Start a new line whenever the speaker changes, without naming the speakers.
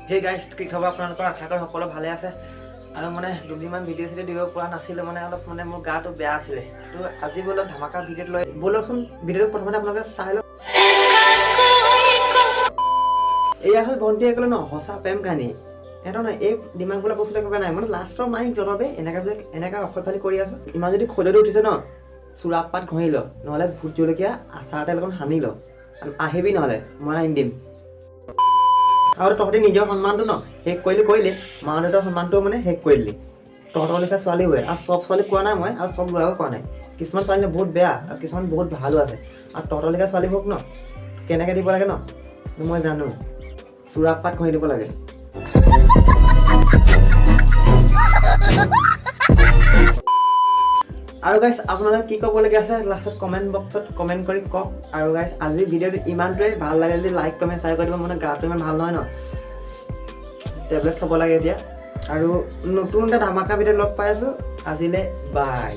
hey guys কি খবৰ আপোনালোকৰ আশা কৰোঁ সকলো ভালে আছে আৰু মানে দুদিনমান ভিডিঅ' চিডিঅ' দিব পৰা নাছিলোঁ মানে অলপ মানে মোৰ গাটো বেয়া আছিলে তো আজি বোলো ধামাকা ভিডিঅ'ত লৈ ব'লকচোন ভিডিঅ'টো প্ৰথমতে আপোনালোকে চাই লওক এয়া হ'ল ভণ্টিসকলে ন সঁচা প্ৰেম কাহিনী এটা নাই এই ডিমাগ বোলা বস্তুটো কিবা নাই মানে লাষ্টৰ মাৰি তলতে এনেকা অসভ্যালি কৰি আছোঁ ইমান যদি খজুৱতি উঠিছে ন চুৰাপাত ঘঁহি ল নহ'লে ভোট জলকীয়া আচাৰ তেল অকণ সানি ল আহিবি নহ'লে মই আনি দিম আৰু তহঁতে নিজৰ সন্মানটো ন শেষ কৰিলে মা দেউতাৰ সন্মানটো মানে শেষ কৰি দিলি তহঁতৰ লেখা ছোৱালীবোৰে আৰু চব ছোৱালী কোৱা নাই মই আৰু চব ল'ৰাকো কোৱা নাই কিছুমান ছোৱালী বহুত বেয়া আৰু কিছুমান বহুত ভালো আছে আৰু তহঁতৰ লেখা ছোৱালীবোৰক ন কেনেকৈ দিব লাগে ন মই জানো চুৰাপাত ঘঁহি দিব লাগে আৰু গাইজ আপোনালোকে কি ক'বলগীয়া আছে লাষ্টত কমেণ্ট বক্সত কমেণ্ট কৰি কওক আৰু গাইজ আজিৰ ভিডিঅ'টো ইমানটোৱে ভাল লাগে যদি লাইক কমেণ্ট শ্বেয়াৰ কৰি দিব মানে গাটো ইমান ভাল নহয় ন টেবলেট খাব লাগে এতিয়া আৰু নতুন এটা ধামাকা ভিডিঅ' লগ পাই আছোঁ আজিলৈ বাই